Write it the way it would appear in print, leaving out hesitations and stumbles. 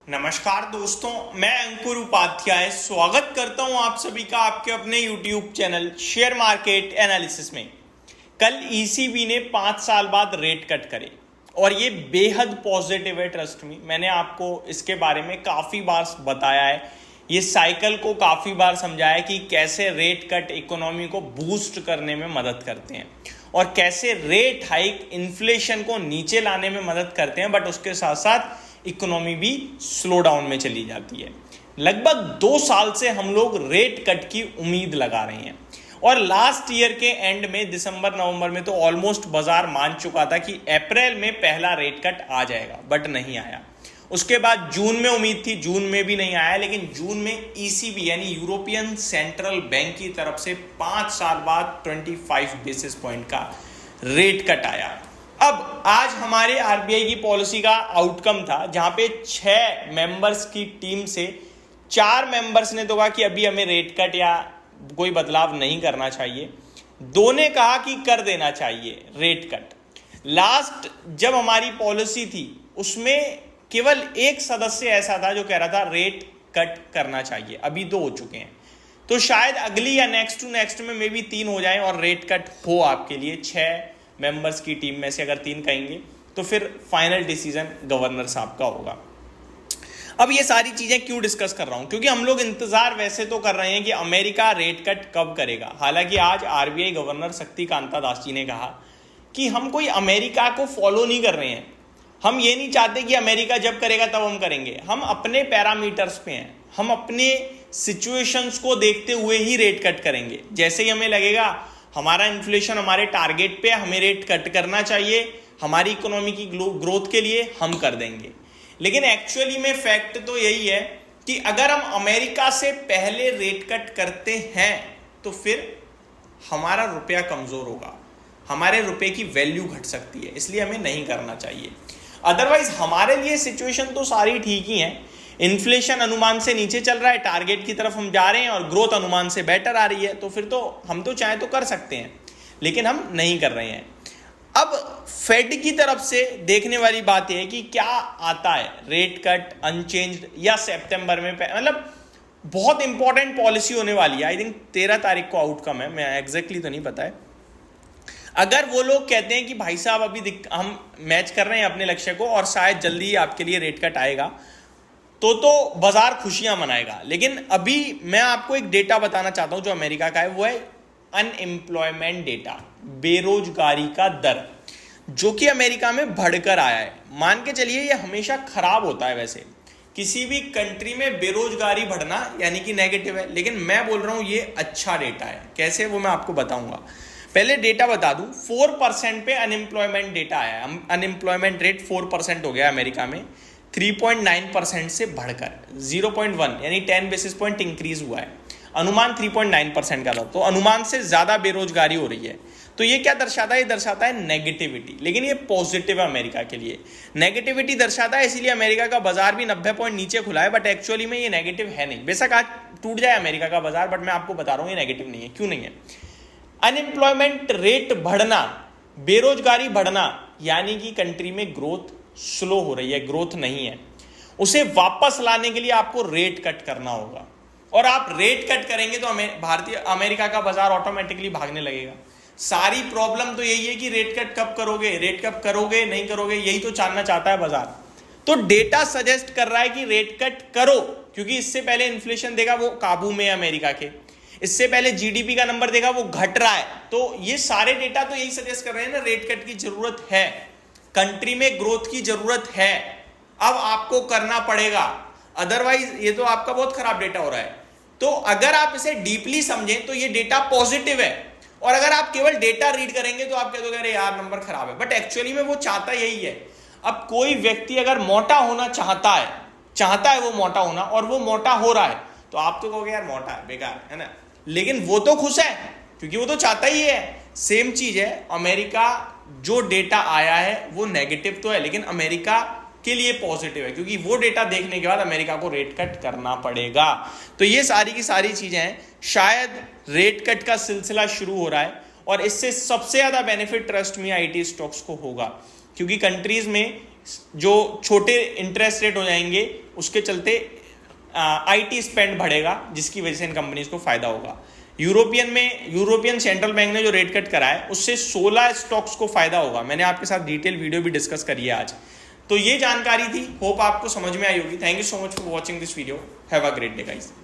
नमस्कार दोस्तों, मैं अंकुर उपाध्याय स्वागत करता हूं आप सभी का आपके अपने YouTube channel share market analysis में। कल ECB ने 5 साल बाद रेट कट करे और ये बेहद पॉजिटिव है। ट्रस्ट मी, मैंने आपको इसके बारे में काफ़ी बार बताया है, ये साइकिल को काफ़ी बार समझाया कि कैसे रेट कट इकोनॉमी को बूस्ट करने में मदद करते हैं और कैसे रेट हाइक इन्फ्लेशन को नीचे लाने में मदद करते हैं, बट उसके साथ साथ इकोनॉमी भी स्लो डाउन में चली जाती है। लगभग 2 साल से हम लोग रेट कट की उम्मीद लगा रहे हैं और लास्ट ईयर के एंड में दिसंबर नवंबर में तो ऑलमोस्ट बाजार मान चुका था कि अप्रैल में पहला रेट कट आ जाएगा, बट नहीं आया। उसके बाद जून में उम्मीद थी, जून में भी नहीं आया, लेकिन जून में ECB यानी यूरोपियन सेंट्रल बैंक की तरफ से 5 साल बाद 25 बेसिस पॉइंट का रेट कट आया। अब आज हमारे RBI की पॉलिसी का आउटकम था जहां पे 6 मेंबर्स की टीम से 4 मेंबर्स ने तो कहा कि अभी हमें रेट कट या कोई बदलाव नहीं करना चाहिए, 2 ने कहा कि कर देना चाहिए रेट कट। लास्ट जब हमारी पॉलिसी थी उसमें केवल 1 सदस्य ऐसा था जो कह रहा था रेट कट करना चाहिए। अभी 2 हो चुके हैं, तो शायद अगली या नेक्स्ट टू नेक्स्ट में मे बी 3 हो जाए और रेट कट हो आपके लिए। 6 मेंबर्स की टीम में से अगर 3 कहेंगे तो फिर फाइनल डिसीजन गवर्नर साहब का होगा। अब ये सारी चीजें क्यों डिस्कस कर रहा हूं, क्योंकि हम लोग इंतजार वैसे तो कर रहे हैं कि अमेरिका रेट कट कब करेगा। हालांकि आज RBI गवर्नर शक्तिकांता दास जी ने कहा कि हम कोई अमेरिका को फॉलो नहीं कर रहे हैं, हम ये नहीं चाहते कि अमेरिका जब करेगा तब हम करेंगे। हम अपने पैरामीटर्स पे हैं, हम अपने सिचुएशंस को देखते हुए ही रेट कट करेंगे। जैसे ही हमें लगेगा हमारा इन्फ्लेशन हमारे टारगेट पे, हमें रेट कट करना चाहिए हमारी इकोनॉमी की ग्रोथ के लिए, हम कर देंगे। लेकिन एक्चुअली में फैक्ट तो यही है कि अगर हम अमेरिका से पहले रेट कट करते हैं तो फिर हमारा रुपया कमजोर होगा, हमारे रुपए की वैल्यू घट सकती है, इसलिए हमें नहीं करना चाहिए। अदरवाइज हमारे लिए सिचुएशन तो सारी ठीक ही है। इन्फ्लेशन अनुमान से नीचे चल रहा है, टारगेट की तरफ हम जा रहे हैं और ग्रोथ अनुमान से बेटर आ रही है, तो फिर तो हम तो चाहे तो कर सकते हैं, लेकिन हम नहीं कर रहे हैं। अब फेड की तरफ से देखने वाली बात यह है कि क्या आता है, रेट कट अनचेंज्ड या सितंबर में, मतलब बहुत इंपॉर्टेंट पॉलिसी होने वाली है। आई थिंक 13 तारीख को आउटकम है, मैं एग्जैक्टली तो नहीं पता है। अगर वो लोग कहते हैं कि भाई साहब अभी हम मैच कर रहे हैं अपने लक्ष्य को और शायद जल्दी ही आपके लिए रेट कट आएगा, तो बाजार खुशियां मनाएगा। लेकिन अभी मैं आपको एक डेटा बताना चाहता हूं जो अमेरिका का है, वो है अनएम्प्लॉयमेंट डेटा, बेरोजगारी का दर, जो कि अमेरिका में बढ़कर आया है। मान के चलिए ये हमेशा खराब होता है, वैसे किसी भी कंट्री में बेरोजगारी बढ़ना यानी कि नेगेटिव है, लेकिन मैं बोल रहा हूं ये अच्छा डेटा है। कैसे, वो मैं आपको बताऊंगा। पहले डेटा बता दूं, 4% पे अनएम्प्लॉयमेंट डेटा आया है। अनएम्प्लॉयमेंट रेट 4% हो गया अमेरिका में, 3.9% से बढ़कर 0.1 यानी 10 बेसिस पॉइंट इंक्रीज हुआ है। अनुमान 3.9% का था, तो अनुमान से ज्यादा बेरोजगारी हो रही है। तो ये क्या दर्शाता है? ये दर्शाता है नेगेटिविटी, लेकिन ये पॉजिटिव है अमेरिका के लिए। नेगेटिविटी दर्शाता है, इसीलिए अमेरिका का बाजार भी 90 पॉइंट नीचे खुला है, बट एक्चुअली में ये नेगेटिव है नहीं। बेशक आज टूट जाए अमेरिका का बाजार, बट मैं आपको बता रहा हूं ये नेगेटिव नहीं है। क्यों नहीं है? अनएम्प्लॉयमेंट रेट बढ़ना, बेरोजगारी बढ़ना, यानी कि कंट्री में ग्रोथ स्लो हो रही है, ग्रोथ नहीं है। उसे वापस लाने के लिए आपको रेट कट करना होगा, और आप रेट कट करेंगे तो अमेरिका का बाजार ऑटोमेटिकली भागने लगेगा। सारी प्रॉब्लम तो यही है कि रेट कट कब करोगे, रेट कब करोगे, नहीं करोगे, यही तो जानना चाहता है बाजार। तो डेटा सजेस्ट कर रहा है कि रेट कट करो, क्योंकि इससे पहले इन्फ्लेशन देगा वो काबू में अमेरिका के, इससे पहले GDP का नंबर देगा वो घट रहा है। तो ये सारे डेटा तो यही सजेस्ट कर रहे हैं ना, रेट कट की जरूरत है, कंट्री में ग्रोथ की जरूरत है, अब आपको करना पड़ेगा, अदरवाइज ये तो आपका बहुत खराब डेटा हो रहा है। तो अगर आप इसे डीपली समझें तो ये डेटा पॉजिटिव है, और अगर आप केवल डेटा रीड करेंगे तो आप कह दोगे अरे यार नंबर खराब है, बट एक्चुअली में वो चाहता यही है। अब कोई व्यक्ति अगर मोटा होना चाहता है वो मोटा होना, और वो मोटा हो रहा है, तो आप तो कहोगे यार मोटा है, बेकार है ना, लेकिन वो तो खुश है क्योंकि वो तो चाहता ही है। सेम चीज है, अमेरिका जो डेटा आया है वो नेगेटिव तो है, लेकिन अमेरिका के लिए पॉजिटिव है, क्योंकि वो डेटा देखने के बाद अमेरिका को रेट कट करना पड़ेगा। तो ये सारी की सारी चीजें हैं। शायद रेट कट का सिलसिला शुरू हो रहा है, और इससे सबसे ज्यादा बेनिफिट ट्रस्ट में IT स्टॉक्स को होगा, क्योंकि कंट्रीज में जो छोटे इंटरेस्ट रेट हो जाएंगे उसके चलते आईटी स्पेंड बढ़ेगा, जिसकी वजह से इन कंपनीज को फायदा होगा। यूरोपियन सेंट्रल बैंक ने जो रेट कट करा है उससे 16 स्टॉक्स को फायदा होगा। मैंने आपके साथ डिटेल वीडियो भी डिस्कस करी है आज। तो ये जानकारी थी, होप आपको समझ में आई होगी। Thank you so much for watching this video. Have a great day guys.